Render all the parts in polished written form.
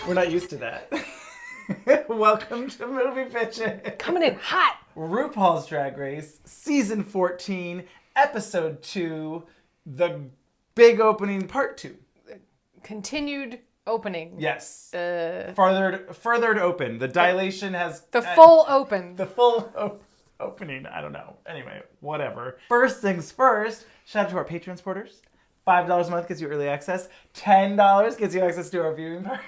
We're not used to that. Welcome to Movie Bitches. Coming in hot. RuPaul's Drag Race, Season 14, Episode 2, the big opening, Part 2. Continued opening. Yes. Furthered open. The dilation has... The full open. The full opening. I don't know. Anyway, whatever. First things first, shout out to our Patreon supporters. $5 a month gets you early access. $10 gets you access to our viewing party.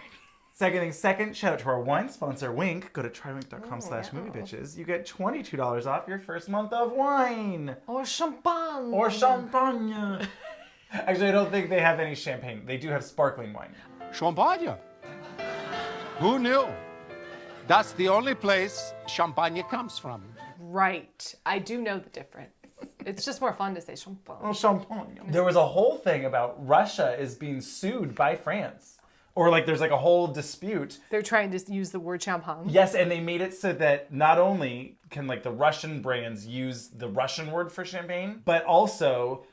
Second thing second, shout out to our wine sponsor, Wink. Go to trywink.com/moviebitches. You get $22 off your first month of wine. Or champagne. Actually, I don't think they have any champagne. They do have sparkling wine. Champagne? Who knew? That's the only place champagne comes from. Right. I do know the difference. It's just more fun to say champagne. Oh, champagne. There was a whole thing about Russia is being sued by France. Or like there's like a whole dispute. They're trying to use the word champagne. Yes, and they made it so that not only can like the Russian brands use the Russian word for champagne, but also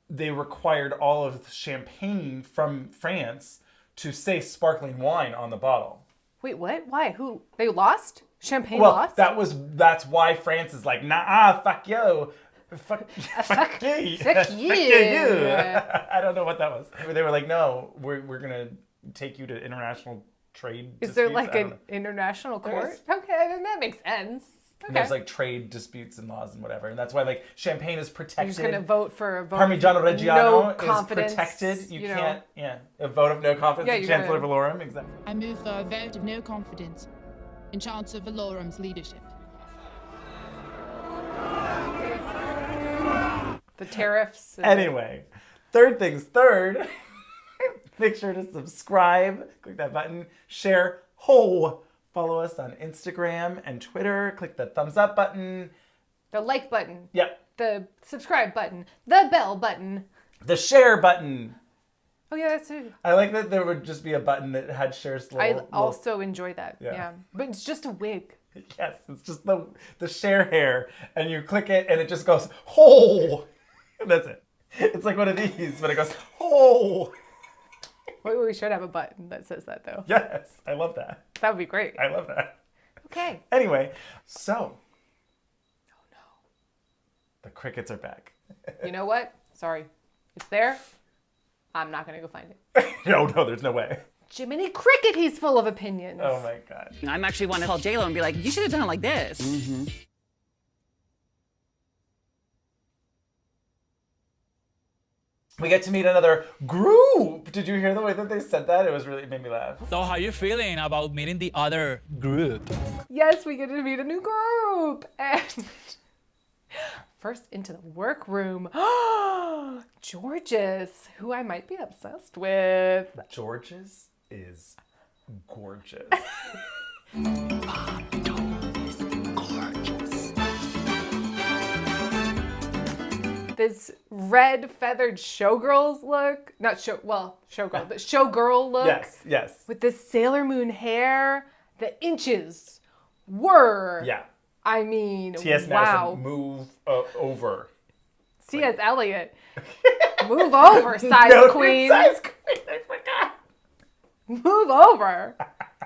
they required all of the champagne from France to say sparkling wine on the bottle. Wait, what? Why? Who? They lost? Champagne Well, lost? that's why France is like, nah, fuck you. Fuck you. Fuck you. Fuck you. I don't know what that was. They were like, no, we're going to take you to international trade Is disputes. there like an international court? Okay, then that makes sense. Okay. There's like trade disputes and laws and whatever. And that's why like champagne is protected. You're just going to vote for a vote Parmigiano Reggiano no is protected. You can't, a vote of no confidence in Chancellor Valorum. Exactly. I move for a vote of no confidence in Chancellor Valorum's leadership. The tariffs. Anyway, third things third. Make sure to subscribe. Click that button. Share. Follow us on Instagram and Twitter. Click the thumbs up button. The like button. Yep. The subscribe button. The bell button. The share button. Oh yeah, that's it. I like that there would just be a button that had shares. I also enjoy that. Yeah. Yeah. But it's just a wig. Yes, it's just the share hair. And you click it and it just goes, ho! And that's it. It's like one of these, but it goes, ho! We should have a button that says that, though. Yes, I love that. That would be great. I love that. Okay. Anyway, so. Oh, no. The crickets are back. You know what? Sorry. It's there. I'm not going to go find it. No, there's no way. Jiminy Cricket, he's full of opinions. Oh, my God. I'm actually want to call J-Lo and be like, you should have done it like this. Mm-hmm. We get to meet another group. Did you hear the way that they said that? It made me laugh. So how are you feeling about meeting the other group? Yes, we get to meet a new group. And first into the workroom. Georges, who I might be obsessed with. Georges is gorgeous. This red feathered showgirls look. Showgirl, but showgirl look. Yes. With this Sailor Moon hair. The inches were. Yeah. I mean, T.S. wow. Madison, move over. T.S. Eliot. Move over, size queen. Size queen, I forgot. Move over.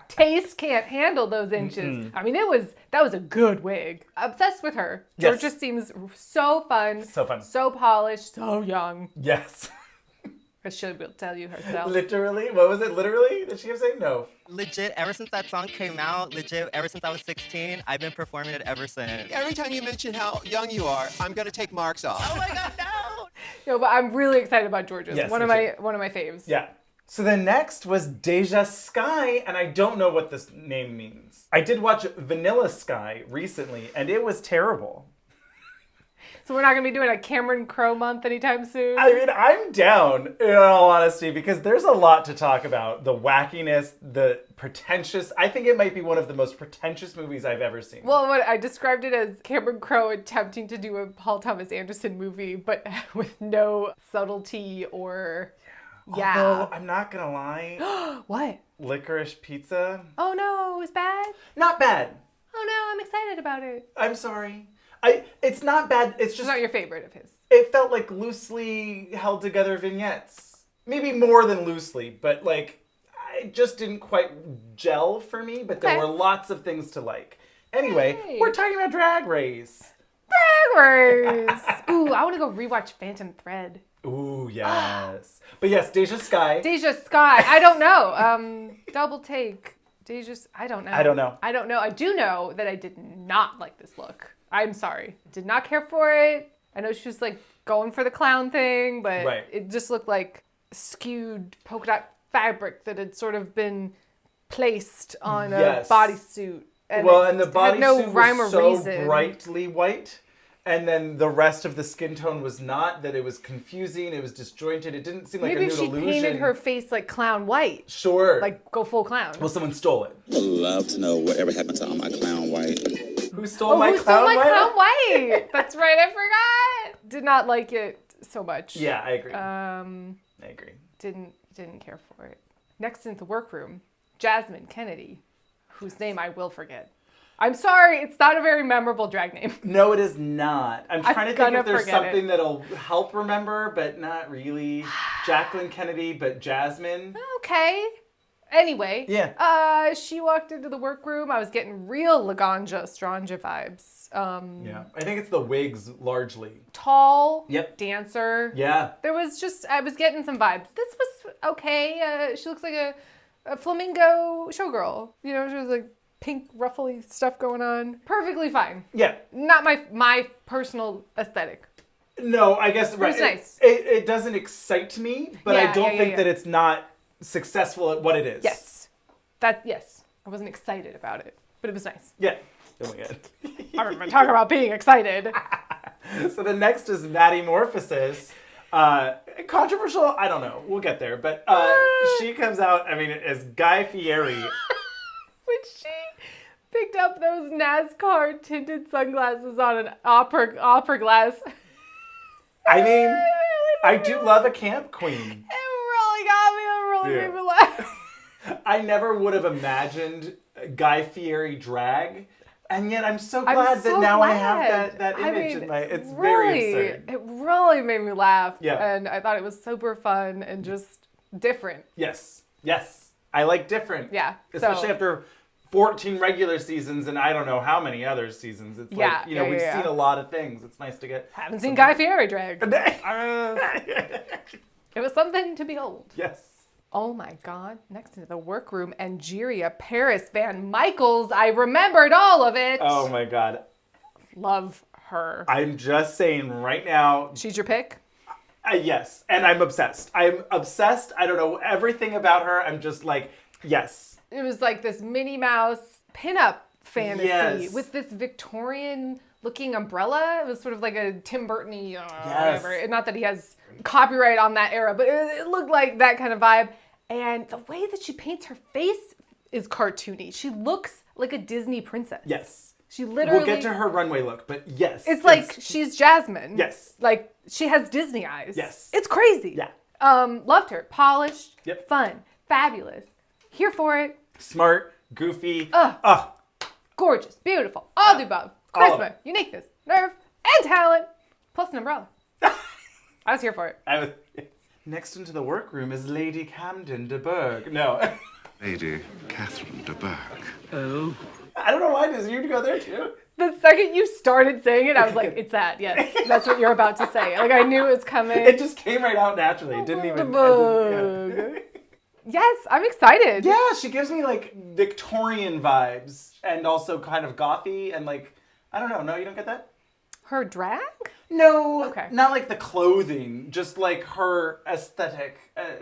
Taste can't handle those inches. Mm-mm. I mean, that was a good wig. Obsessed with her. Yes. Georgia seems so fun. So fun. So polished. So young. Yes. But she'll tell you herself. Literally? What was it? Literally? Did she keep saying no? Legit, ever since that song came out, ever since I was 16, I've been performing it ever since. Every time you mention how young you are, I'm going to take marks off. Oh my God, no! No, but I'm really excited about Georgia's. Yes, one of my faves. Yeah. So then next was Deja Sky, and I don't know what this name means. I did watch Vanilla Sky recently, and it was terrible. So we're not going to be doing a Cameron Crowe month anytime soon? I mean, I'm down, in all honesty, because there's a lot to talk about. The wackiness, the pretentious. I think it might be one of the most pretentious movies I've ever seen. Well, what I described it as Cameron Crowe attempting to do a Paul Thomas Anderson movie, but with no subtlety or... Yeah. Although, I'm not going to lie. What? Licorice Pizza. Oh no, it was bad? Not bad. Oh no, I'm excited about it. I'm sorry. It's not bad. It's just not your favorite of his. It felt like loosely held together vignettes. Maybe more than loosely, but like it just didn't quite gel for me, but there Okay. were lots of things to like. Anyway, Hey. we're talking about Drag Race. Drag Race. Ooh, I want to go rewatch Phantom Thread. Ooh, yes. But yes, Deja Sky. Deja Sky. I don't know. Double take. Deja's. I don't know. I don't know. I don't know. I do know that I did not like this look. I'm sorry. Did not care for it. I know she was like going for the clown thing, but Right. it just looked like skewed polka dot fabric that had sort of been placed on Yes. a bodysuit. And Well, it and the had no bodysuit rhyme or was so reason. brightly white, and then the rest of the skin tone was not, that it was confusing, it was disjointed, it didn't seem like Maybe a if nude she illusion. painted her face like clown white, Sure. like go full clown. Well, someone stole it. I'd love to know whatever happened to all my clown white. Who stole my who clown stole my white? clown white? That's right, I forgot. Did not like it so much. Yeah, I agree. I agree. Didn't care for it. Next into the workroom, Jasmine Kennedy, whose name I will forget. I'm sorry, it's not a very memorable drag name. No, it is not. I'm trying to think gonna if there's forget something it. that'll help remember, but not really. Jacqueline Kennedy, but Jasmine. Okay. Anyway, Yeah. she walked into the workroom. I was getting real Laganja Stranja vibes. Yeah. I think it's the wigs largely. Tall, Yep. dancer. Yeah. There was just, I was getting some vibes. This was okay. She looks like a flamingo showgirl. You know, she was like pink ruffly stuff going on. Perfectly fine. Yeah. Not my personal aesthetic. No, I guess right. was nice. It doesn't excite me, but I Yeah, don't yeah, think yeah. that it's not successful at what it is. Yes. Yes. I wasn't excited about it, but it was nice. Yeah. Oh my god. I remember talking about being excited. So the next is Maddie Morphosis. Controversial, I don't know. We'll get there. But she comes out, I mean, as Guy Fieri. When she picked up those NASCAR tinted sunglasses on an opera glass. I mean, I do love a camp queen. It really got me. It really Yeah. made me laugh. I never would have imagined Guy Fieri drag. And yet I'm so glad that now I have that image in my... It's very absurd. It really made me laugh. Yeah. And I thought it was super fun and just different. Yes. Yes. I like different. Yeah. Especially after 14 regular seasons and I don't know how many other seasons. It's like, you know, we've seen a lot of things. It's nice to get... Haven't seen Guy Fieri drag. It was something to behold. Yes. Oh my God. Next into the workroom, Angeria Paris Van Michaels. I remembered all of it. Oh my god. Love her. I'm just saying right now. She's your pick? Yes. And I'm obsessed. I'm obsessed. I don't know everything about her. I'm just like, yes. It was like this Minnie Mouse pinup fantasy Yes. with this Victorian looking umbrella. It was sort of like a Tim Burton-y, whatever. Not that he has copyright on that era, but it looked like that kind of vibe. And the way that she paints her face is cartoony. She looks like a Disney princess. Yes. She literally... We'll get to her runway look, but yes. It's like she's Jasmine. Yes. Like she has Disney eyes. Yes. It's crazy. Yeah. Loved her. Polished. Yep. Fun. Fabulous. Here for it. Smart, goofy. Gorgeous. Beautiful. All the above. All of Charisma. Uniqueness. Nerve. And talent. Plus an umbrella. I was here for it. Next into the workroom is Lady Camden de Burgh. No. Lady Catherine de Burgh. Oh. I don't know why. Does you go there too? The second you started saying it, I was like, it's that. Yes. That's what you're about to say. Like, I knew it was coming. It just came right out naturally. It didn't even... Yes, I'm excited. Yeah, she gives me like Victorian vibes and also kind of gothy and like, I don't know. No, you don't get that? Her drag? No, Okay. Not like the clothing, just like her aesthetic.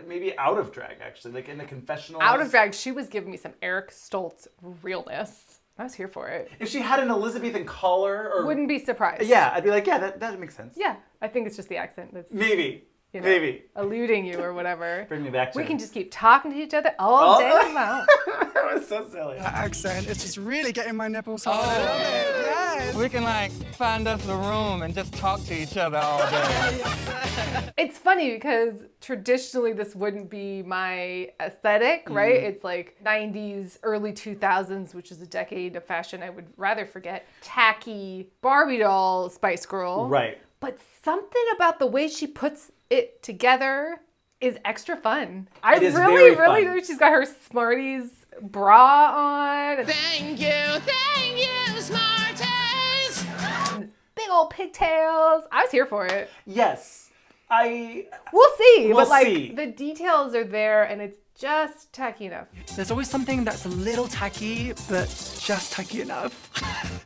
Maybe out of drag, actually, like in the confessional. Out of drag, she was giving me some Eric Stoltz realness. I was here for it. If she had an Elizabethan collar, or Wouldn't be surprised. yeah, I'd be like, yeah, that makes sense. Yeah, I think it's just the accent that's Maybe, you know, maybe. eluding you or whatever. Bring me back to. We can just keep talking to each other all day long. That was so silly. That accent is just really getting my nipples hard. Yes. We can like find us a room and just talk to each other all day. It's funny because traditionally this wouldn't be my aesthetic, right? It's like 90s, early 2000s, which is a decade of fashion I would rather forget. Tacky Barbie doll Spice Girl. Right. But something about the way she puts it together is extra fun. I It is really very fun. she's got her Smarties bra on. Thank you, Smarties! Big old pigtails. I was here for it. Yes. We'll see. We'll but like see. the details are there and it's just tacky enough. There's always something that's a little tacky, but just tacky enough.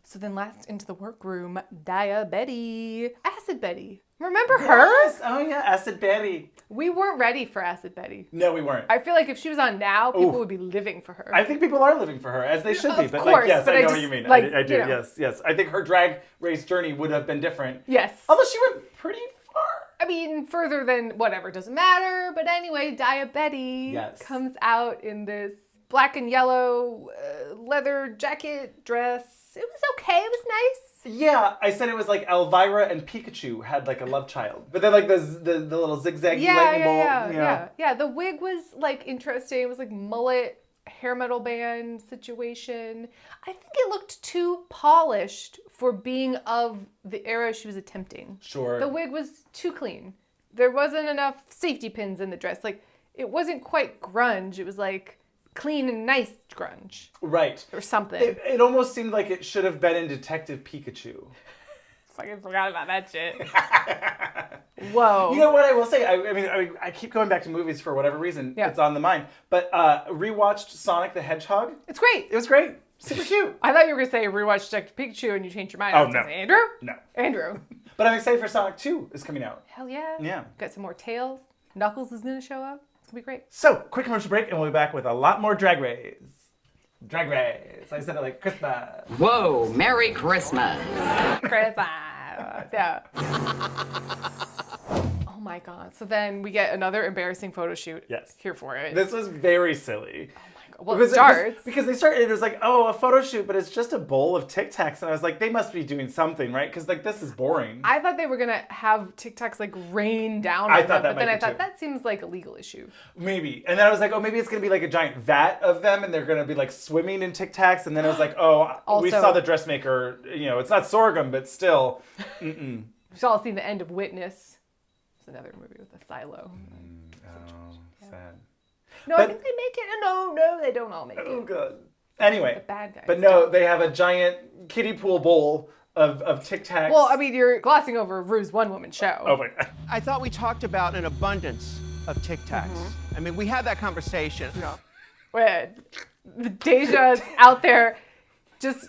So then last into the workroom, Betty. Acid Betty. Remember her? Yes. Oh yeah, Acid Betty. We weren't ready for Acid Betty. No, we weren't. I feel like if she was on now, people would be living for her. I think people are living for her, as they should be. Of But course, like, yes, but I I know just, what you mean. like, I do. you know. Yes. I think her drag race journey would have been different. Yes. Although she went pretty far. I mean, further than whatever, doesn't matter. But anyway, Betty comes out in this black and yellow leather jacket dress. It was okay. It was nice. Yeah, I said it was like Elvira and Pikachu had like a love child. But then like the little zigzaggy lightning bolt. Yeah. The wig was like interesting. It was like mullet, hair metal band situation. I think it looked too polished for being of the era she was attempting. Sure. The wig was too clean. There wasn't enough safety pins in the dress. Like, it wasn't quite grunge. It was like clean and nice grunge. Right. Or something. It almost seemed like it should have been in Detective Pikachu. Fucking forgot about that shit. Whoa. You know what I will say? I keep going back to movies for whatever reason. Yeah. It's on the mind. But rewatched Sonic the Hedgehog. It's great. It was great. Super cute. I thought you were going to say rewatch Detective Pikachu and you changed your mind. Oh, I was no. gonna say, Andrew? No. Andrew. But I'm excited for Sonic 2 is coming out. Hell yeah. Yeah. Got some more Tails. Knuckles is going to show up. It's going to be great. So, quick commercial break and we'll be back with a lot more Drag Race. Drag Race. I said it like Christmas. Whoa, Merry Christmas. Christmas. Yeah. Oh my god. So then we get another embarrassing photo shoot. Yes. Here for it. This was very silly. Well, it starts. Because they started, it was like, oh, a photo shoot, but it's just a bowl of Tic Tacs. And I was like, they must be doing something, right? Because, like, this is boring. I thought they were going to have Tic Tacs, like, rain down I on thought them. that But then might I be thought, too. that seems like a legal issue. Maybe. And then I was like, oh, maybe it's going to be like a giant vat of them and they're going to be, like, swimming in Tic Tacs. And then I was like, oh, we Also- saw the dressmaker. You know, it's not sorghum, but still. We've all seen the end of Witness. It's another movie with a silo. Sad. No, I think they make it. No, they don't all make Oh, it. good. Anyway. The bad guys But no, don't. they have a giant kiddie pool bowl of Tic Tacs. Well, I mean, you're glossing over Ru's one-woman show. Oh, my God. I thought we talked about an abundance of Tic Tacs. I mean, we had that conversation. Wait, Deja's out there just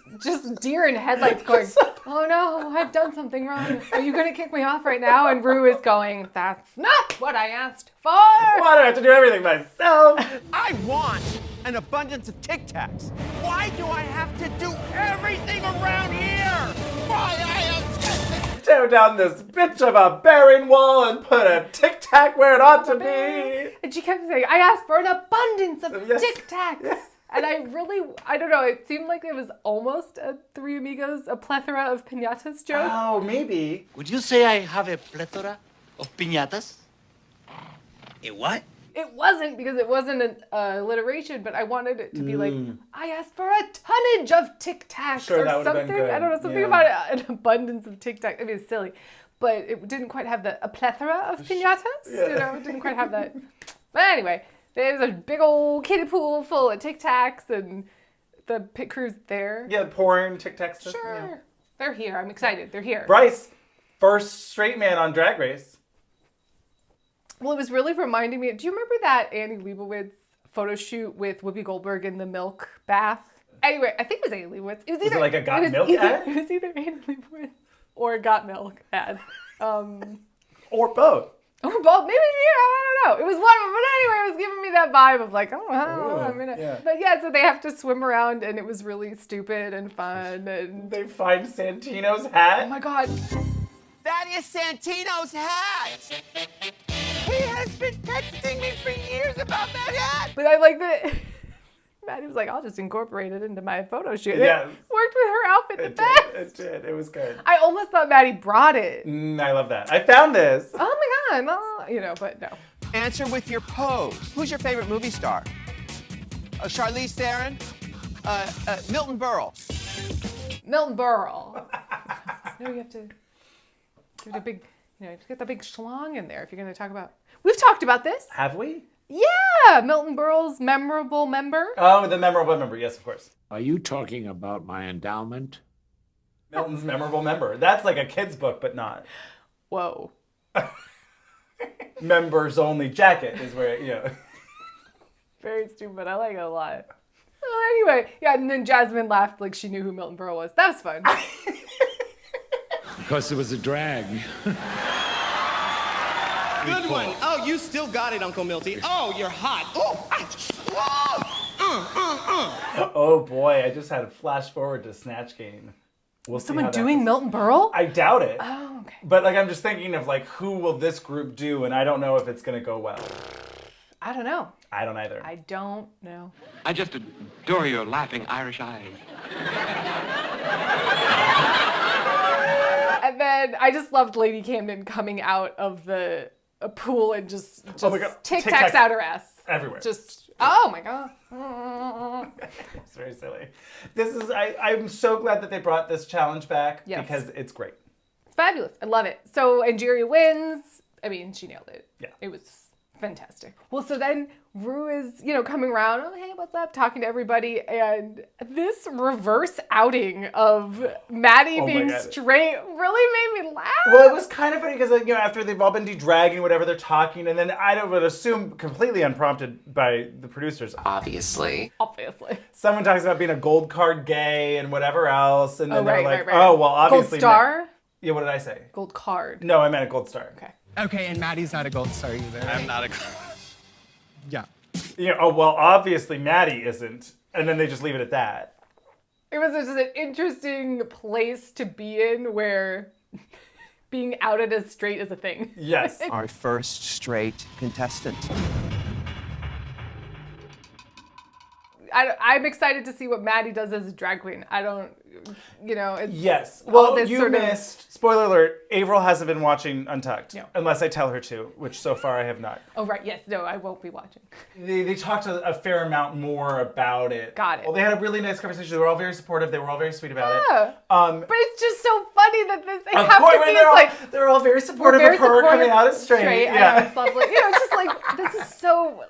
deer in headlights going, oh no, I've done something wrong. Are you going to kick me off right now? And Ru is going, that's not what I asked for. Why do I have to do everything myself? I want an abundance of Tic Tacs. Why do I have to do everything around here? Why I am... Tear down this bitch of a barren wall and put a Tic Tac where it ought to be. And she kept saying, I asked for an abundance of Yes. Tic Tacs. Yes. And I don't know, it seemed like it was almost a Three Amigos, a plethora of piñatas joke. Oh, maybe. Would you say I have a plethora of piñatas? A what? It wasn't, because it wasn't an alliteration, but I wanted it to be like, I asked for a tonnage of Tic Tacs Sure, or that would've something. been good. I don't know, something Yeah. about an abundance of Tic Tacs. I mean, it's silly, but it didn't quite have a plethora of piñatas. Yeah. You know, it didn't quite have that. But anyway, there's a big old kiddie pool full of Tic Tacs, and the pit crew's there. Yeah, pouring Tic Tacs. stuff, Sure. yeah. They're here. I'm excited. They're here. Bryce, first straight man on Drag Race. Well, it was really reminding me. Do you remember that Annie Leibovitz photo shoot with Whoopi Goldberg in the milk bath? Anyway, I think it was Annie Leibovitz. It was either it like a Got it was Milk either, ad? It was either Annie Leibovitz or a Got Milk ad. Or both. Or both. Maybe, yeah, I don't know. It was one, but anyway, it was giving me that vibe of like, oh, yeah. But yeah, so they have to swim around, and it was really stupid and fun, and They find Santino's hat. oh my god. That is Santino's hat! He has been texting me for years about that hat! But I like that. Maddie was like, I'll just incorporate it into my photo shoot. Yes. It worked with her outfit the It best. did. It did. It was good. I almost thought Maddie brought it. I love that. I found this. Oh my god, no, but no. Answer with your pose. Who's your favorite movie star? Charlize Theron? Milton Berle? Milton Berle. No, you have to give it a big You know, you get the big schlong in there if you're going to talk about. We've talked about this. Have we? Yeah, Milton Berle's memorable member. Oh, the memorable member. Yes, of course. Are you talking about my endowment? Milton's memorable member. That's like a kid's book, but not. Whoa. Members only jacket is where, you know. Very stupid. I like it a lot. Anyway, yeah, and then Jasmine laughed like she knew who Milton Berle was. That was fun. Because it was a drag. Good one. Oh, you still got it, Uncle Milty. Oh, you're hot. Oh boy, I just had to flash forward to Snatch Game. We'll see Someone how that doing goes. Milton Berle? I doubt it. Oh, okay. But like, I'm just thinking of like, who will this group do? And I don't know if it's gonna go well. I don't know. I don't either. I don't know. I just adore your laughing Irish eyes. And then I just loved Lady Camden coming out of the pool and just Oh my God. Tic Tic-tacs Tacs out her ass. everywhere. Just, oh my God. It's very silly. This is, I'm so glad that they brought this challenge back because it's great. It's fabulous. I love it. So, and Jerry wins. I mean, she nailed it. Yeah. It was fantastic. Well, so then Rue is, you know, coming around, oh, hey, what's up, talking to everybody, and this reverse outing of Maddie being straight really made me laugh. Well, it was kind of funny because, you know, after they've all been de-dragging whatever they're talking, and then I would assume completely unprompted by the producers. Obviously. Someone talks about being a gold card gay and whatever else, and then they're like, right. oh, well, obviously. Gold star? Yeah, what did I say? Gold card. No, I meant a gold star. Okay. Okay, and Maddie's not a gold star either. Right? I'm not a. Yeah. You know, oh, well, obviously Maddie isn't. And then they just leave it at that. It was just an interesting place to be in where being outed as straight is a thing. Yes. Our first straight contestant. I'm excited to see what Maddie does as a drag queen. I don't, you know, it's yes. all Well, this you sort missed, spoiler alert, Avaryl hasn't been watching Untucked. No. Unless I tell her to, which so far I have not. Oh, right. Yes. No, I won't be watching. They talked a fair amount more about it. Got it. Well, they had a really nice conversation. They were all very supportive. They were all very sweet about it. Yeah. But it's just so funny that they have course, to be they're all very supportive of her coming out as straight. Yeah. I know, it's lovely. You know, it's just like, this is so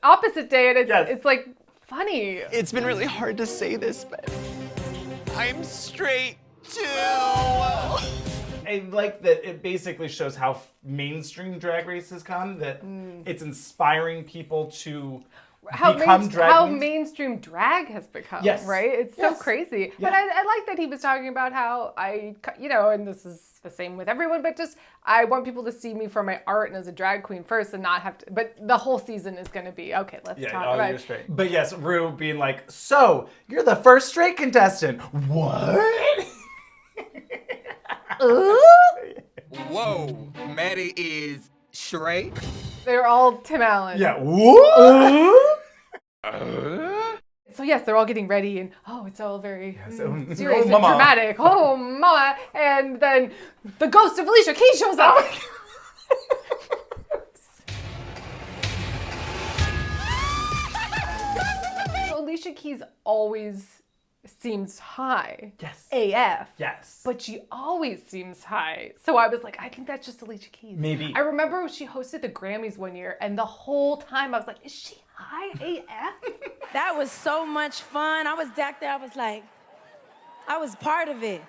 opposite day, and it's like funny. It's been really hard to say this, but I'm straight too. I like that it basically shows how mainstream Drag Race has come, that it's inspiring people to become drag how queens. mainstream drag has become, Yes. right? It's so Yes. crazy. Yeah. But I like that he was talking about how you know, and this is the same with everyone, but just I want people to see me for my art and as a drag queen first and not have to, but the whole season is going to be, okay, let's talk about you're straight. But yes, Rue being like, so, you're the first straight contestant. What? Whoa, Maddie is straight. They're all Tim Allen. Yeah. What? So yes, they're all getting ready, and it's all very serious oh, and mama. dramatic. Oh, mama! And then the ghost of Alicia Keys shows up. So Alicia Keys always seems high. Yes. AF. Yes. But she always seems high. So I was like, I think that's just Alicia Keys. Maybe. I remember she hosted the Grammys one year, and the whole time I was like, is she high AF? That was so much fun. I was back there, I was like, I was part of it.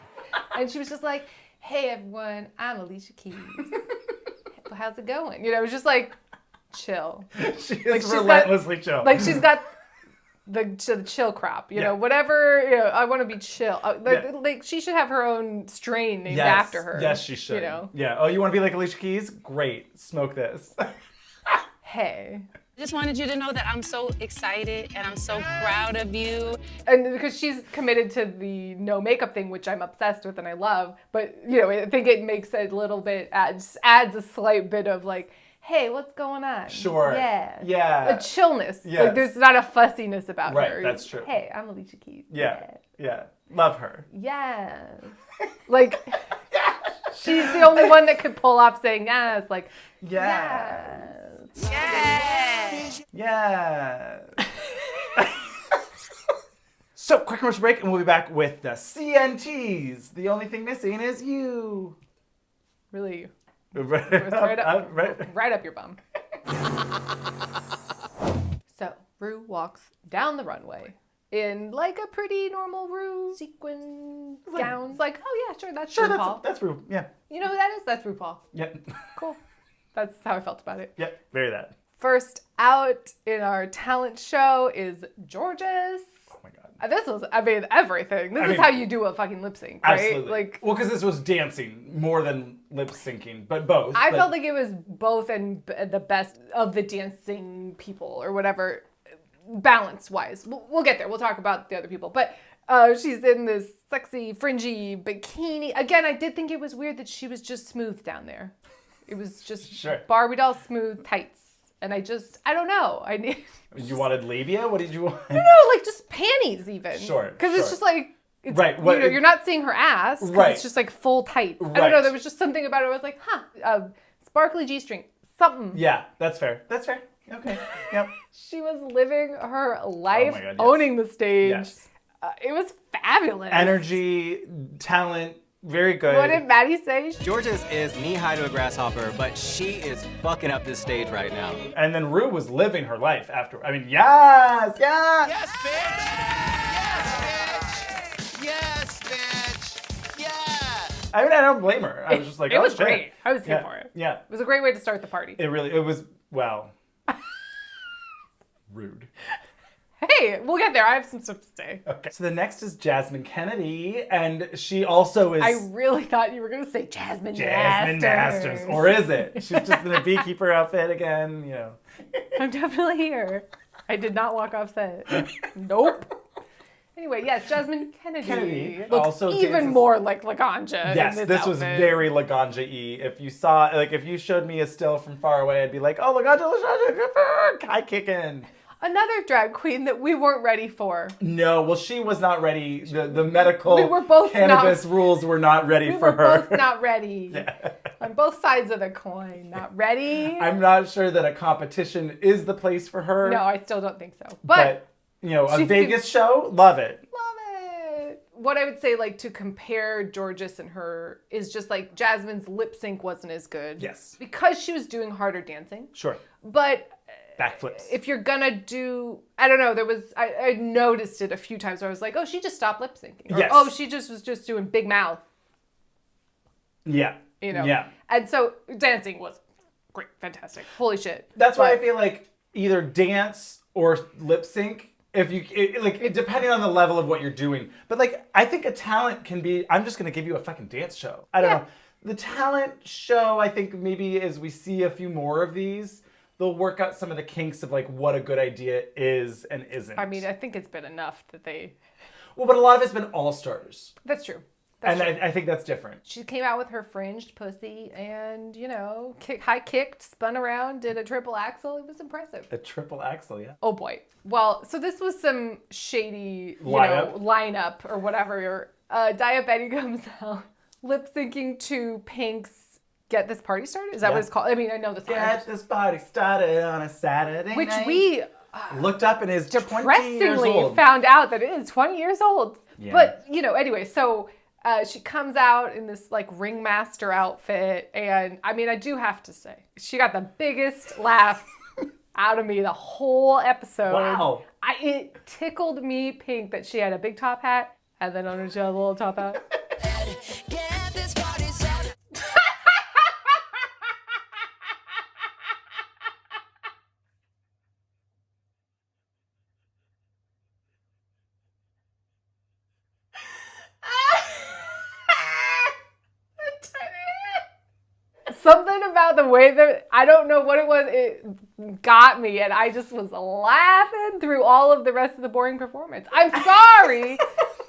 And she was just like, hey everyone, I'm Alicia Keys. How's it going? You know, it was just like, chill. She is Like, she's relentlessly chill. Like she's got the chill crop, you know, whatever, you know, I want to be chill. Like she should have her own strain named after her. Yes, she should. You know? Yeah. Oh, you want to be like Alicia Keys? Great. Smoke this. Hey. I just wanted you to know that I'm so excited and I'm so proud of you. And because she's committed to the no makeup thing, which I'm obsessed with and I love, but you know, I think it makes it a little bit, adds a slight bit of like, hey, what's going on? Sure. Yeah. Yeah. A chillness. Yes. Like there's not a fussiness about her. Right, that's true. Hey, I'm Alicia Keys. Yeah. Yeah. Love her. Yes. Like, she's the only one that could pull off saying yes. Like, yes. Yes. Yeah. So, quick commercial break, and we'll be back with the CNTs. The only thing missing is you. Really Right, It was right up your bum. So, Ru walks down the runway in like a pretty normal Ru sequin gown. It's like, oh yeah, sure, that's RuPaul. That's Ru. Yeah. You know who that is? That's RuPaul. Yep. Cool. That's how I felt about it. Yep. Very that. First out in our talent show is Gorgeous. Oh my god. This was, everything. This is how you do a fucking lip sync, right? Absolutely. Like, well, because this was dancing more than lip syncing, but both. I felt like it was both and the best of the dancing people or whatever, balance-wise. We'll get there. We'll talk about the other people. But she's in this sexy, fringy bikini. Again, I did think it was weird that she was just smooth down there. It was just Barbie doll smooth tights. And I don't know. You wanted labia? What did you want? No, like just panties even. Sure. Because it's just like, right. You're not seeing her ass. Right. It's just like full tights. Right. I don't know. There was just something about it. I was like, sparkly G-string. Something. Yeah, that's fair. That's fair. Okay. Yep. She was living her life, Oh my God, yes. owning the stage. Yes. It was fabulous. Energy, talent, very good. What did Maddie say? Gorgeous is knee-high to a grasshopper, but she is fucking up this stage right now. And then Ru was living her life after. I mean, yes! Yes, bitch! Yes, bitch! Yeah! I mean, I don't blame her. I was just like, it oh, was shit. great. I was here for it. Yeah. It was a great way to start the party. It was, well, rude. Hey, we'll get there. I have some stuff to say. Okay. So the next is Jasmine Kennedy, and she also is... I really thought you were going to say Jasmine Masters. Or is it? She's just in a beekeeper outfit again, you know. I'm definitely here. I did not walk off set. Nope. Anyway, yes, Jasmine Kennedy looks also even dances... more like Laganja. Yes, in this outfit. was very Laganja-y. If you saw, like, if you showed me a still from far away, I'd be like, oh, Laganja, high kicking. Another drag queen that we weren't ready for. No, well, she was not ready. The medical we were both cannabis rules were not ready for her. We were both not ready. Yeah. On both sides of the coin. Not ready. I'm not sure that a competition is the place for her. No, I still don't think so. But you know, a Vegas show, love it. What I would say, like, to compare Gorgeous and her is just, like, Jasmine's lip sync wasn't as good. Yes. Because she was doing harder dancing. Sure. But... backflips. If you're gonna do, I don't know, there was, I noticed it a few times where I was like, oh, she just stopped lip syncing. Or, yes. oh, she just was just doing big mouth. Yeah. You know? Yeah. And so dancing was great, fantastic. Holy shit. That's why I feel like either dance or lip sync, if you, depending on the level of what you're doing. But like, I think a talent can be, I'm just gonna give you a fucking dance show. I don't know. The talent show, I think maybe as we see a few more of these, they'll work out some of the kinks of like what a good idea is and isn't. I mean, I think it's been enough that they... Well, but a lot of it's been all-starters. That's true. I think that's different. She came out with her fringed pussy and, you know, high kicked, spun around, did a triple axel. It was impressive. A triple axel, yeah. Oh boy. Well, so this was some shady, lineup or whatever. Diabetic comes out, lip syncing to Pink's Get This Party Started? Is that what it's called? I mean, I know the song. Get This Party Started on a Saturday Which night. we looked up and is 20 years depressingly old. found out that it is 20 years old. Yeah. But, you know, anyway, so she comes out in this like ringmaster outfit. And I mean, I do have to say, she got the biggest laugh out of me the whole episode. Wow. It tickled me pink that she had a big top hat and then under she had a little top hat. Something about the way that, I don't know what it was, it got me and I just was laughing through all of the rest of the boring performance. I'm sorry.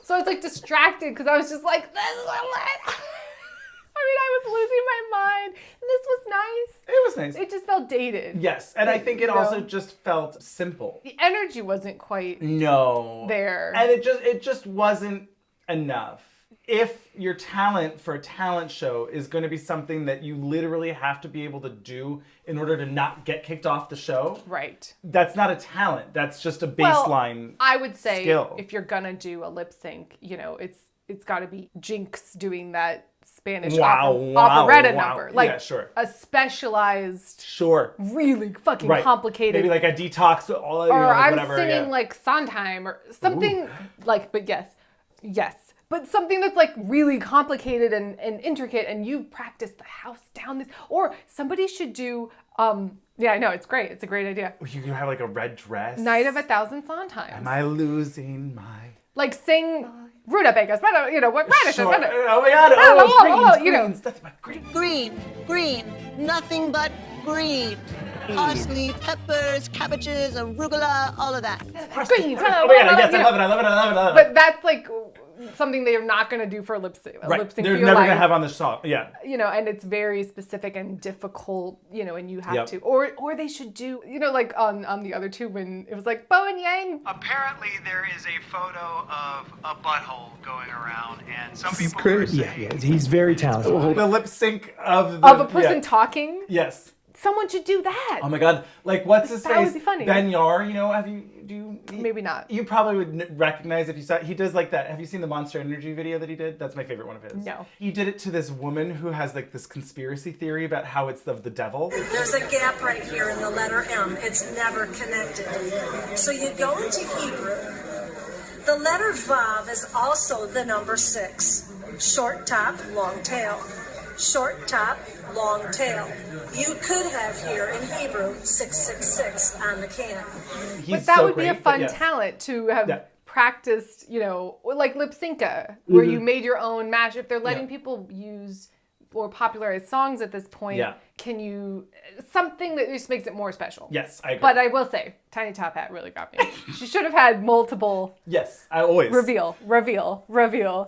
So I was like distracted because I was just like, this is what? I mean, I was losing my mind. And this was nice. It was nice. It just felt dated. Yes, and I think it also just felt simple. The energy wasn't quite there. And it just wasn't enough. If your talent for a talent show is going to be something that you literally have to be able to do in order to not get kicked off the show, right? That's not a talent. That's just a baseline. I would say skill. If you're gonna do a lip sync, you know, it's got to be Jinx doing that Spanish operetta number. Like yeah, sure. a specialized, really fucking complicated. Maybe like a detox, or I'm singing like Sondheim or something like, but yes. But something that's like really complicated and intricate, and you practice the house down this, or somebody should do, yeah, I know, it's great. It's a great idea. You can have like a red dress. Night of 1,000 Sondheims. Am I losing my... Like sing rutabagas, you know, what radishes. Sure. Oh my God, greens. That's my green. Green, nothing but green. Parsley, peppers, cabbages, arugula, all of that. Greens. Oh my God, yes, I love it. But that's like something they're not going to do for a lip sync. Right. They're never going to have on the song. Yeah. You know, and it's very specific and difficult, you know, and you have to. Or they should do, you know, like on the other two when it was like Bo and Yang. Apparently there is a photo of a butthole going around, and some people are saying... Yeah, he's very talented. The lip sync of a person talking? Yes. Someone should do that. Oh my God. Like, what's his face? That would be funny. Ben Yahr, you know, maybe not. You probably would recognize if you saw it. He does like that. Have you seen the Monster Energy video that he did? That's my favorite one of his. No. He did it to this woman who has like this conspiracy theory about how it's of the devil. There's a gap right here in the letter M. It's never connected. So you go into Hebrew. The letter Vav is also the number 6. Short top, long tail. Short top, long tail. You could have here in Hebrew 666 on the can. But that would be a fun talent to have practiced, you know, like lip synca, where you made your own mash. If they're letting people use or popularize songs at this point, can you something that just makes it more special? Yes, I agree. But I will say, Tiny Top Hat really got me. She should have had multiple. Yes, I always reveal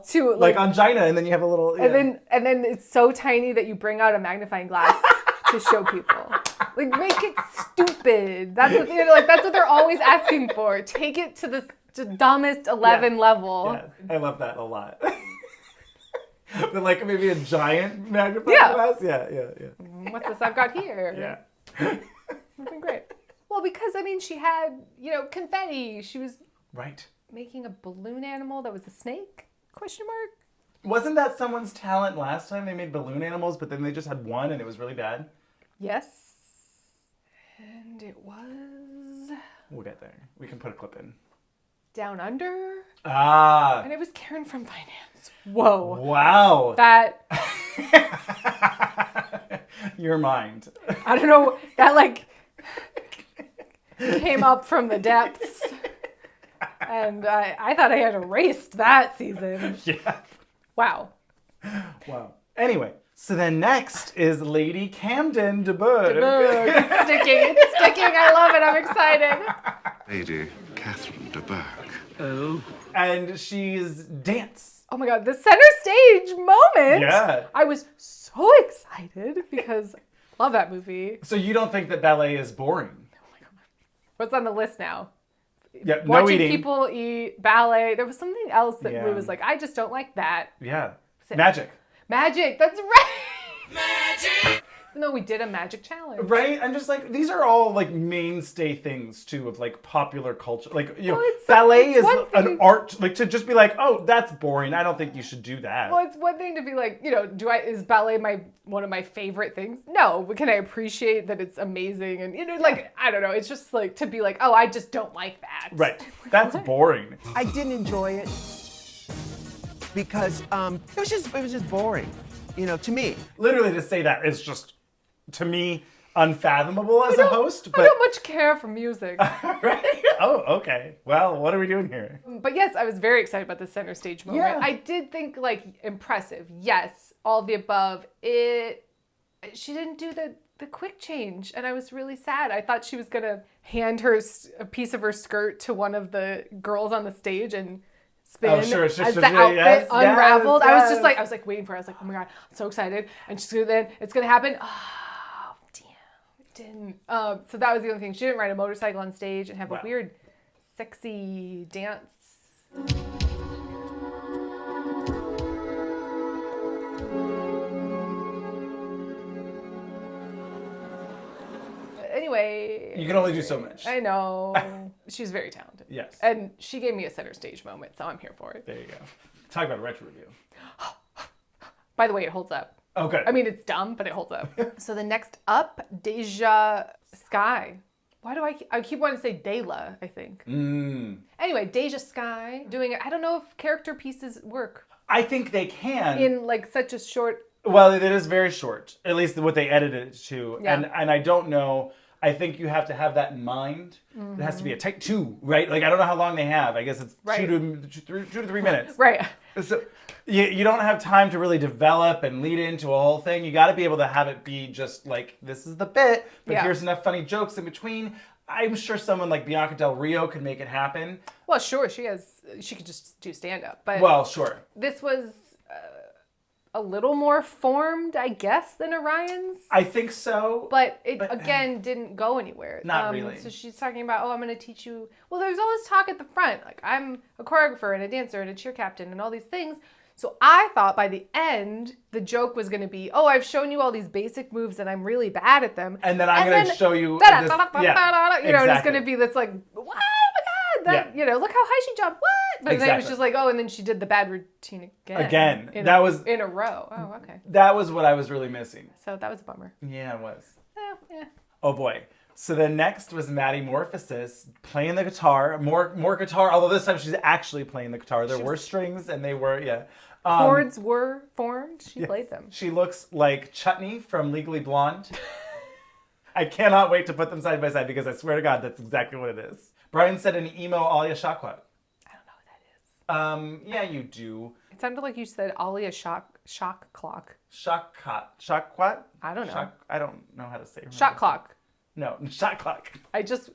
to like angina, and then you have a little. Yeah. And then it's so tiny that you bring out a magnifying glass to show people. Like make it stupid. That's what that's what they're always asking for. Take it to the dumbest 11 level. Yeah, I love that a lot. But like maybe a giant magnifying glass? Yeah. What's this I've got here? Yeah. Looking great. Well, because, I mean, she had, you know, confetti. She was making a balloon animal that was a snake? Question mark? Wasn't that someone's talent last time? They made balloon animals, but then they just had one and it was really bad? Yes. And it was... We'll get there. We can put a clip in. Down Under. Ah. And it was Karen from Finance. Whoa. Wow. That. Your mind. I don't know. That like came up from the depths. And I thought I had erased that season. Yeah. Wow. Wow. Anyway. So then next is Lady Camden de Bourgh. It's sticking. I love it. I'm excited. Lady Catherine de Bourgh. Oh. And she's dance. Oh my God, the center stage moment. Yeah. I was so excited because I love that movie. So you don't think that ballet is boring? Oh my God. What's on the list now? Yeah, Watching no eating. People eat, ballet. There was something else that was like, I just don't like that. Yeah. Magic. Magic, that's right. Magic. No, we did a magic challenge. Right? I'm just like, these are all like mainstay things too of like popular culture. Like, you know, ballet is an art, like to just be like, oh, that's boring. I don't think you should do that. Well, it's one thing to be like, you know, is ballet one of my favorite things? No, but can I appreciate that it's amazing? And, you know, like, I don't know. It's just like to be like, oh, I just don't like that. Right. That's boring. I didn't enjoy it because it was just boring, you know, to me. Literally to say that is just, to me, unfathomable as a host. But I don't much care for music. Right? Oh, okay. Well, what are we doing here? But yes, I was very excited about the center stage moment. Yeah. I did think like impressive. Yes, all of the above. She didn't do the quick change, and I was really sad. I thought she was gonna hand a piece of her skirt to one of the girls on the stage and spin as the outfit unraveled. I was like waiting for it. I was like, oh my God, I'm so excited. And it's gonna happen. Oh, damn, it didn't. So that was the only thing. She didn't ride a motorcycle on stage and have a weird, sexy dance. Anyway. You can only do so much. I know. She's very talented. Yes. And she gave me a center stage moment, so I'm here for it. There you go. Talk about a retro review. By the way, it holds up. Okay. I mean, it's dumb, but it holds up. So the next up, Deja Sky. Why do I keep wanting to say Dela, I think. Anyway, Deja Sky doing it. I don't know if character pieces work. I think they can. In like such a short... Well, it is very short. At least what they edited it to. Yeah. And I don't know. I think you have to have that in mind. It has to be a take 2, right? Like, I don't know how long they have. I guess it's 2 to 3 minutes. Right. So you don't have time to really develop and lead into a whole thing. You got to be able to have it be just like, this is the bit, but here's enough funny jokes in between. I'm sure someone like Bianca Del Rio could make it happen. Well, sure, she could just do stand-up. But well, sure. This was a little more formed, I guess, than Orion's. I think so. But it, again, didn't go anywhere. Not really. So she's talking about, I'm going to teach you. Well, there's all this talk at the front. Like, I'm a choreographer and a dancer and a cheer captain and all these things. So I thought by the end, the joke was going to be, I've shown you all these basic moves and I'm really bad at them. And then I'm going to show you this, exactly. And it's going to be this like, what? Oh my God. Look how high she jumped. What? But then it was just like, and then she did the bad routine again. In a row. Oh, okay. That was what I was really missing. So that was a bummer. Yeah, it was. Yeah. Oh boy. So then next was Maddie Morphosis playing the guitar. More guitar, although this time she's actually playing the guitar. There were strings and they were, chords were formed. She played them. She looks like Chutney from Legally Blonde. I cannot wait to put them side by side because I swear to God, that's exactly what it is. Brian said an emo Alia Shawkat. I don't know what that is. Yeah, you do. It sounded like you said Alia Shock Clock. Shawkat? I don't know. I don't know how to say her. Shot Clock. No, Shot Clock. I just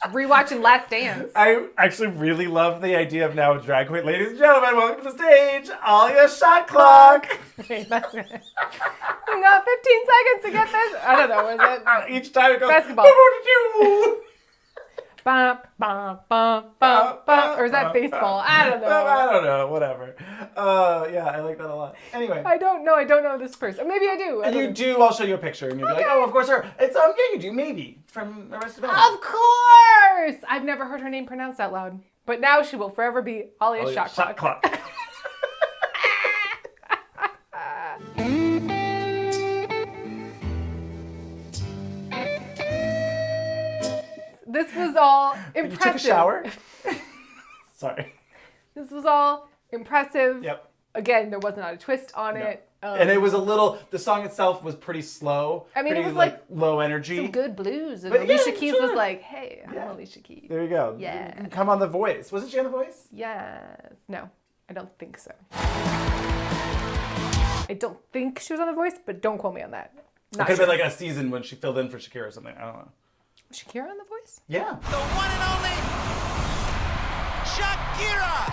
rewatching Last Dance. I actually really love the idea of now a drag queen. Ladies and gentlemen, welcome to the stage, Alia Shot Clock. Wait, that's it. We got 15 seconds to get this. I don't know. Was it? Each time it goes, basketball. Or is that baseball? I don't know. I don't know. Whatever. Yeah, I like that a lot. Anyway. I don't know this person. Maybe I do. You do. I'll show you a picture and you'll be like, of course her. It's yeah, you do. Maybe from Arrested Development. Of course. I've never heard her name pronounced out loud, but now she will forever be Alia Shot Clock. This was all impressive. You took a shower? Sorry. This was all impressive. Yep. Again, there was not a twist on it. And it was the song itself was pretty slow. I mean, pretty, it was like low energy. Some good blues. And Alicia Keys was like, hey, I'm Alicia Keys. There you go. Yeah. Come on The Voice. Wasn't she on The Voice? Yes. No, I don't think so. I don't think she was on The Voice, but don't quote me on that. It could have been like a season when she filled in for Shakira or something. I don't know. Was Shakira on The Voice? Yeah. The one and only Shakira!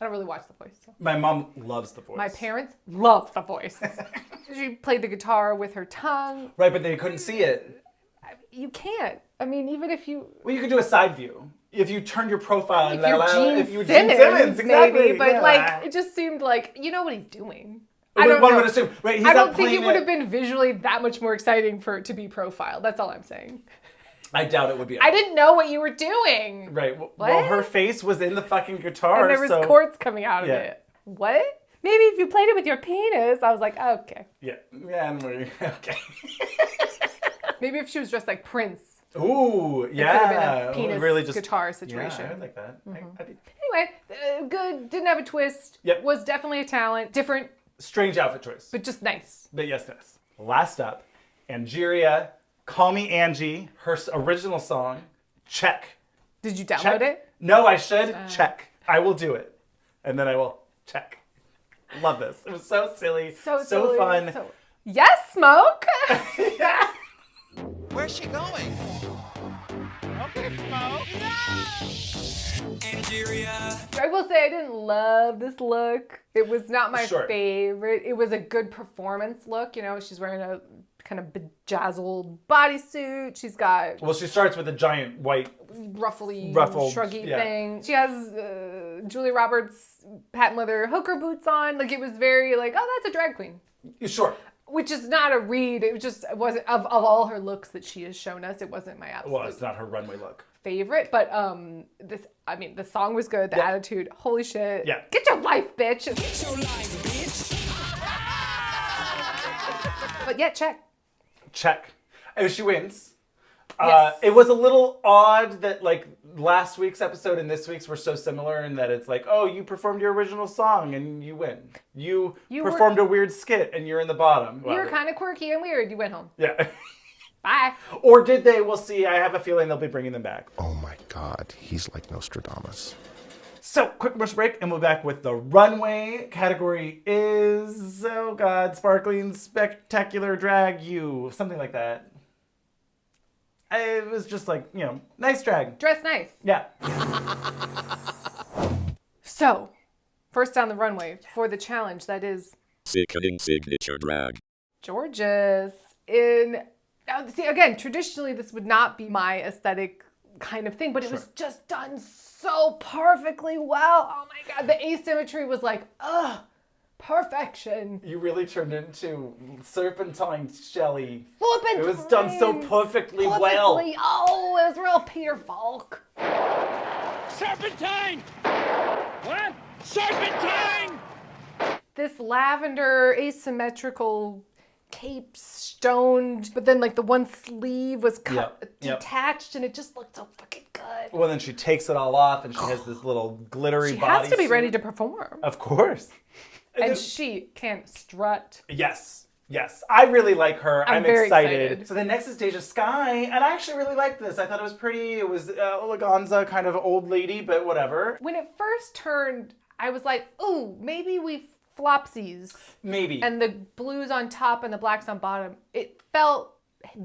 I don't really watch The Voice. So. My mom loves The Voice. My parents love The Voice. She played the guitar with her tongue. Right, but they couldn't see it. You can't. I mean, even if you... Well, you could do a side view. If you turned your profile and if you were Gene Simmons, exactly. Maybe, but like, it just seemed like, you know what he's doing. One would assume. Right, I don't think it would have been visually that much more exciting for it to be profiled. That's all I'm saying. I doubt it would be. I didn't know what you were doing. Right. Well, her face was in the fucking guitar. And there was quartz coming out of it. What? Maybe if you played it with your penis, I was like, oh, okay. Yeah. Okay. Maybe if she was dressed like Prince. Ooh, yeah. It could have been a penis really guitar situation. Yeah, I like that. Mm-hmm. Anyway, good. Didn't have a twist. Yep. Was definitely a talent. Different. Strange outfit choice. But just nice. But yes. Last up, Angeria, Call Me Angie, her original song, Check. Did you download it? No, I should. Check. I will do it. And then I will check. Love this. It was so silly. So silly, fun. Yes, Smoke. Yeah. Where's she going? Okay, Smoke. I will say I didn't love this look. It was not my favorite. It was a good performance look. You know, she's wearing a kind of bejazzled bodysuit. She's got... Well, she starts with a giant white... ruffled, shruggy thing. She has Julia Roberts patent leather hooker boots on. Like, it was very like, oh, that's a drag queen. Sure. Which is not a read. It wasn't, of all her looks that she has shown us, it wasn't my absolute. Well, it's not her runway look. favorite, but the song was good. The attitude, holy shit. Yeah. Get your life, bitch. But yeah, check. Oh, she wins. Yes. It was a little odd that like last week's episode and this week's were so similar in that it's like, oh, you performed your original song and you win. You performed a weird skit and you're in the bottom. You were kind of quirky and weird. You went home. Yeah. Bye. Or did they? We'll see. I have a feeling they'll be bringing them back. Oh my God, he's like Nostradamus. So, quick commercial break, and we'll be back with the runway. Category is, oh God, sparkling, spectacular drag you. Something like that. It was just like, nice drag. Dress nice. Yeah. So, first down the runway for the challenge that is Sickening signature drag. Gorgeous. Now, see, again, traditionally this would not be my aesthetic kind of thing, but it was just done so perfectly well. Oh my God, the asymmetry was like, perfection. You really turned into Serpentine Shelley. Flippin' It was done so perfectly well. Oh, it was real Peter Falk. Serpentine! What? Serpentine! This lavender asymmetrical cape stoned, but then like the one sleeve was detached and it just looked so fucking good. Well, then she takes it all off and she has this little glittery She body has to be suit. ready to perform. Of course. And she can strut. Yes. I really like her. I'm very excited. So then next is Deja Sky, and I actually really liked this. I thought it was pretty. It was eleganza kind of old lady, but whatever. When it first turned, I was like, ooh, maybe we flopsies. Maybe. And the blues on top and the blacks on bottom. It felt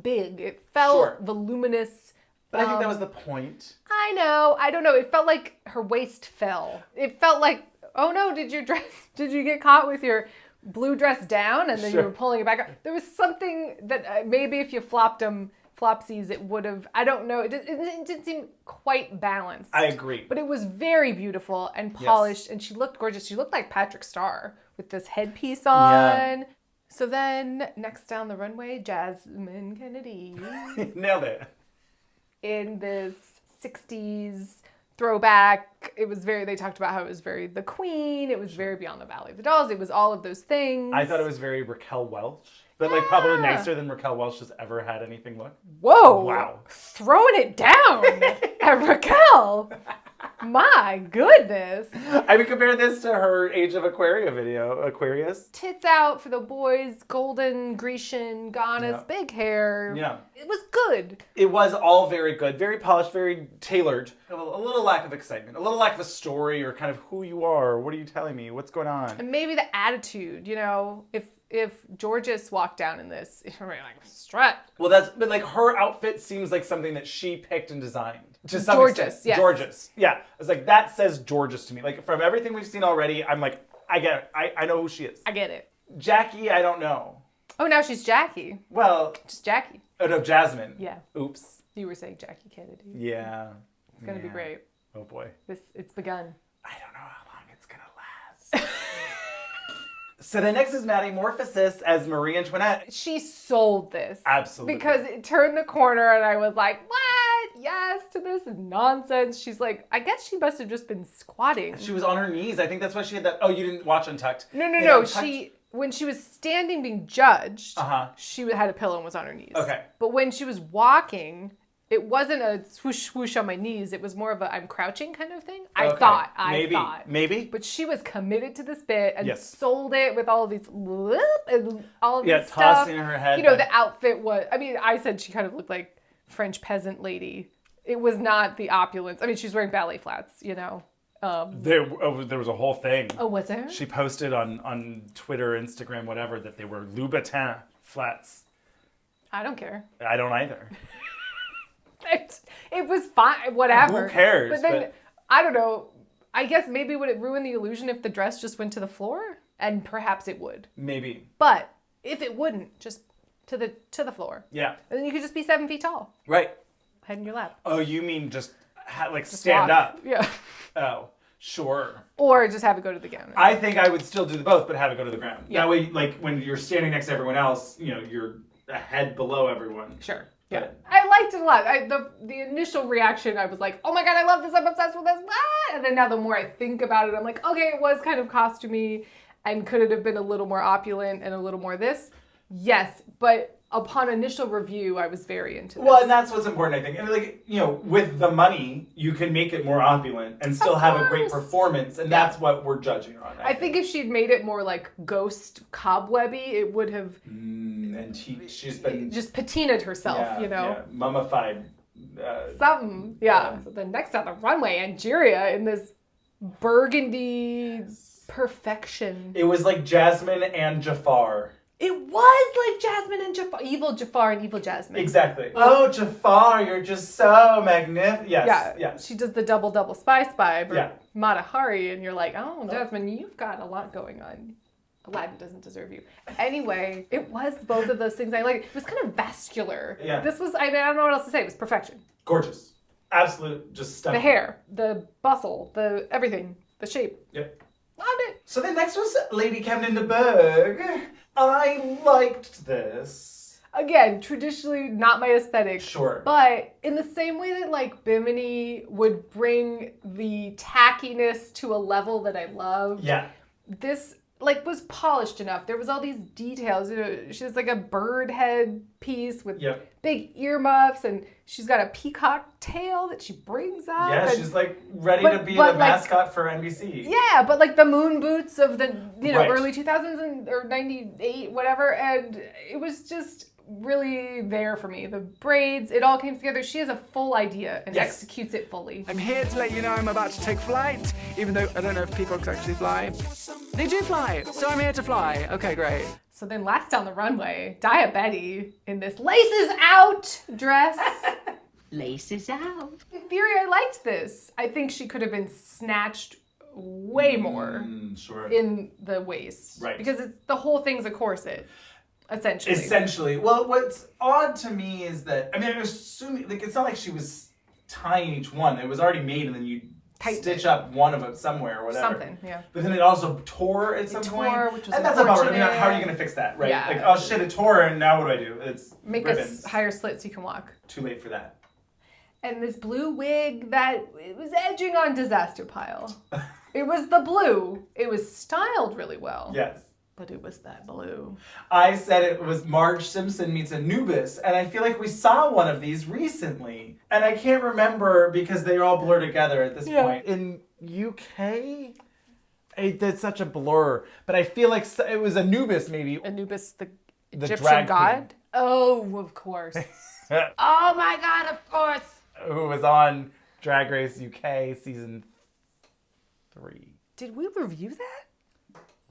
big. It felt voluminous. But I think that was the point. I know. I don't know. It felt like her waist fell. It felt like, oh no, did you get caught with your blue dress down and then you were pulling it back up? There was something that maybe if you flopped them flopsies, it would have, I don't know. It didn't seem quite balanced. I agree. But it was very beautiful and polished and she looked gorgeous. She looked like Patrick Starr with this headpiece on. Yeah. So then next down the runway, Jasmine Kennedy. Nailed it. In this 60s throwback. It was they talked about how it was very The Queen. It was very Beyond the Valley of the Dolls. It was all of those things. I thought it was very Raquel Welch. But like probably nicer than Raquel Welch has ever had anything look. Whoa. Wow. Throwing it down at Raquel. My goodness. I mean, compare this to her Age of Aquarius. Tits out for the boys, golden, Grecian, goddess, big hair. Yeah. It was good. It was all very good, very polished, very tailored. A little lack of excitement, a little lack of a story or kind of who you are. What are you telling me? What's going on? And maybe the attitude, if Georges walked down in this, if like strut. Well, but like her outfit seems like something that she picked and designed. To some Georges, extent. yes. Georges. Yeah. I was like, that says Georges to me. Like from everything we've seen already, I'm like, I get it. I know who she is. I get it. Jackie, I don't know. Oh, now she's Jackie. Well. Just Jackie. Oh, no, Jasmine. Yeah. Oops. You were saying Jackie Kennedy. Yeah. It's going to be great. Oh, boy. It's begun. I don't know how long it's going to last. So the next is Metamorphosis as Marie Antoinette. She sold this. Absolutely. Because it turned the corner and I was like, what? Yes to this nonsense. She's like, I guess she must have just been squatting. She was on her knees. I think that's why she had that. Oh, you didn't watch Untucked? No. When she was standing being judged, she had a pillow and was on her knees. Okay. But when she was walking, it wasn't a swoosh swoosh on my knees. It was more of a I'm crouching kind of thing. I thought. Maybe. But she was committed to this bit and sold it with all of these and all of this stuff. Tossing her head. The outfit was, I said she kind of looked like French peasant lady. It was not the opulence. She was wearing ballet flats, There was a whole thing. Oh, was there? She posted on Twitter, Instagram, whatever, that they were Louboutin flats. I don't care. I don't either. It was fine, whatever. Who cares? But then, I don't know. I guess maybe would it ruin the illusion if the dress just went to the floor? And perhaps it would. Maybe. But if it wouldn't, just to the floor. Yeah. And then you could just be 7 feet tall. Right. Head in your lap. Oh, you mean just stand walk. up? Yeah. Oh, sure. Or just have it go to the ground. I think I would still do both, but have it go to the ground. Yeah. That way, like when you're standing next to everyone else, you're a head below everyone. Sure. Yeah. I liked it a lot. The initial reaction, I was like, oh my God, I love this. I'm obsessed with this. Ah! And then now the more I think about it, I'm like, okay, it was kind of costumey, and could it have been a little more opulent and a little more this? Yes. But upon initial review, I was very into this. Well, and that's what's important, I think. And like, you know, with the money, you can make it more opulent and still have a great performance, and that's what we're judging on. I think if she'd made it more like ghost cobwebby, it would have... and she's been... just patinaed herself, you know? Yeah, mummified. Something, yeah. So then next on the runway, Angeria in this burgundy perfection. It was like Jasmine and Jafar. It was like Jasmine and Jafar. Evil Jafar and evil Jasmine. Exactly. Oh, Jafar, you're just so magnificent. Yes. Yeah. She does the double spy, but Mata Hari, and you're like, oh, Jasmine, you've got a lot going on. Aladdin doesn't deserve you. Anyway, it was both of those things I liked. It was kind of vascular. Yeah. This was, I don't know what else to say. It was perfection. Gorgeous. Absolute, just stunning. The hair, the bustle, the everything, the shape. Yep. Loved it. So then next was Lady Camden de Bourgh. I liked this. Again, traditionally not my aesthetic. Sure. But in the same way that like Bimini would bring the tackiness to a level that I love. Yeah. This like was polished enough. There was all these details. You know, she has like a bird head piece with big earmuffs, and she's got a peacock tail that she brings up. Yeah, and, she's like ready to be the mascot for NBC. Yeah, but like the moon boots of the early 2000s or 98, whatever, and it was just really there for me. The braids, it all came together. She has a full idea and executes it fully. I'm here to let you know I'm about to take flight, even though I don't know if peacocks actually fly. They do fly, so I'm here to fly. Okay, great. So then last on the runway, Dia Betty in this laces out dress. Laces out. In theory, I liked this. I think she could have been snatched way more in the waist. Right. Because the whole thing's a corset. Essentially. Well, what's odd to me is that, I mean, I'm assuming, like, it's not like she was tying each one. It was already made, and then you stitch up one of them somewhere or whatever. Something, yeah. But then it also tore at some point. Which was and that's about right. I mean, how are you going to fix that, right? Yeah. Like, oh shit, it tore, and now what do? It's make ribbons. a higher slit so you can walk. Too late for that. And this blue wig that it was edging on disaster pile. It was the blue. It was styled really well. Yes. But it was that blue. I said it was Marge Simpson meets Anubis, and I feel like we saw one of these recently. And I can't remember because they all blur together at this point. In UK, it's such a blur, but I feel like it was Anubis maybe. Anubis, the Egyptian god? Queen. Oh, of course. Oh my God, of course. Who was on Drag Race UK season 3. Did we review that?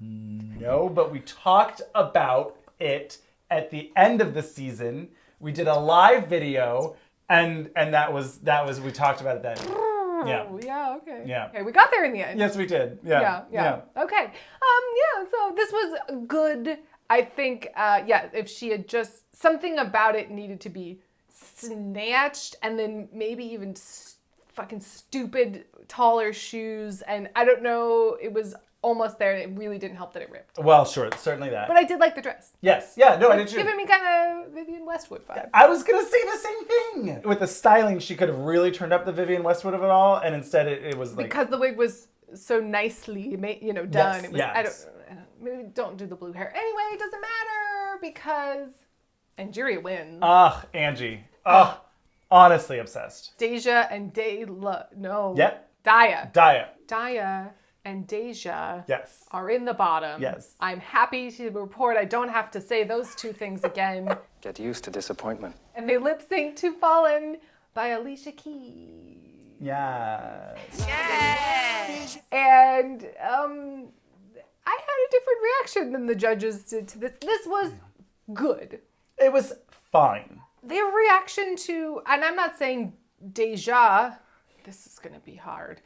No, but we talked about it at the end of the season. We did a live video, and that was we talked about it then. Yeah, okay. Yeah. Okay, we got there in the end. Yes, we did. Yeah. Okay. So this was good. I think, if she had just, something about it needed to be snatched, and then maybe even fucking stupid taller shoes, and I don't know, it was almost there. It really didn't help that it ripped. Well, sure, certainly that. But I did like the dress. Yes, yeah, no, I did It's too. giving me kind of Vivienne Westwood vibe. I was gonna say the same thing. With the styling, she could have really turned up the Vivienne Westwood of it all, and instead it was like because the wig was so nicely made, done. Yes, it was. yes. Maybe don't do the blue hair. Anyway, it doesn't matter because Angeria wins. Angie. Honestly obsessed. Deja and no. Yep. Dia and Deja are in the bottom. Yes. I'm happy to report I don't have to say those two things again. Get used to disappointment. And they lip sync to Fallon by Alicia Keys. Yes. Yes. And I had a different reaction than the judges did to this. This was good. It was fine. Their reaction to, and I'm not saying Deja, this is going to be hard,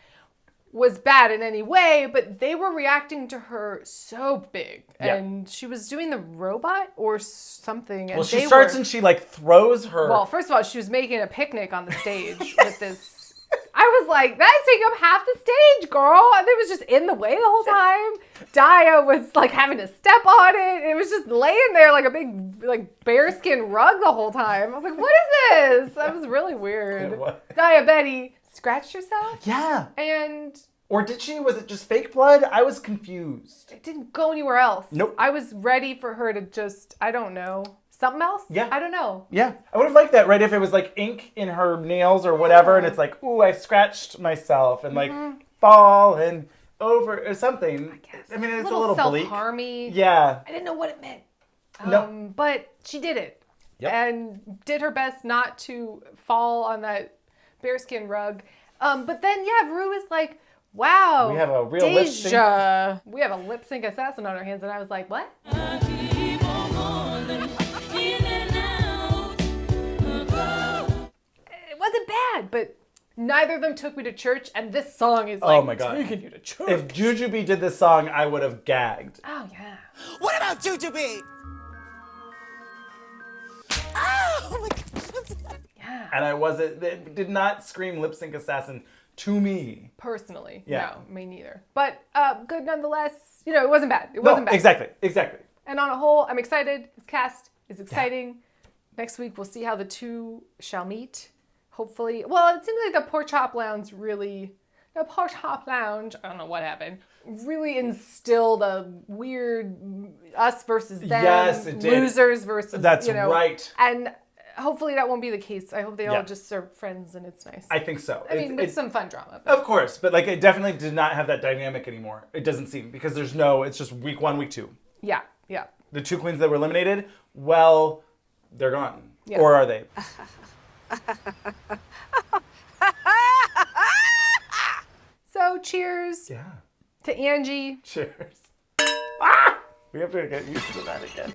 was bad in any way, but they were reacting to her so big. Yeah. And she was doing the robot or something. And well, she starts and she like throws her. Well, first of all, she was making a picnic on the stage with this I was like, that's taking up half the stage, girl. And it was just in the way the whole time. Daya was like having to step on it. It was just laying there like a big like bearskin rug the whole time. I was like, what is this? That was really weird. Daya Betty scratched herself. Yeah. And... Or did she? Was it just fake blood? I was confused. It didn't go anywhere else. Nope. I was ready for her to just, I don't know, something else? Yeah. I don't know. Yeah. I would have liked that, right? If it was like ink in her nails or whatever, and it's like, ooh, I scratched myself and like fall and over or something. I mean, it's a little bleak. Self-harmy. Yeah. I didn't know what it meant. No. But she did it. Yep. And did her best not to fall on that bearskin rug. But then, yeah, Ru is like, wow. We have a real lip sync. We have a lip sync assassin on our hands. And I was like, what? It wasn't bad, but neither of them took me to church. And this song is like, oh my God. taking you to church. If Jujubee did this song, I would have gagged. Oh, yeah. What about Jujubee? Oh my God. Yeah. And it did not scream lip sync assassin to me. Personally. Yeah. No, me neither. But good nonetheless. You know, it wasn't bad. It wasn't bad. Exactly. And on a whole, I'm excited. This cast is exciting. Yeah. Next week, we'll see how the two shall meet. Hopefully. Well, it seems like the Pork Chop Lounge, I don't know what happened, really instilled a weird us versus them. Yes, it did. Losers versus, That's right. And hopefully that won't be the case. I hope they all just are friends and it's nice. I think so. I mean, with some fun drama. But. Of course, but like it definitely did not have that dynamic anymore. It doesn't seem, because it's just week 1, week 2. Yeah. The 2 queens that were eliminated, well, they're gone. Yeah. Or are they? So cheers. Yeah. To Angie. Cheers. Ah! We have to get used to that again.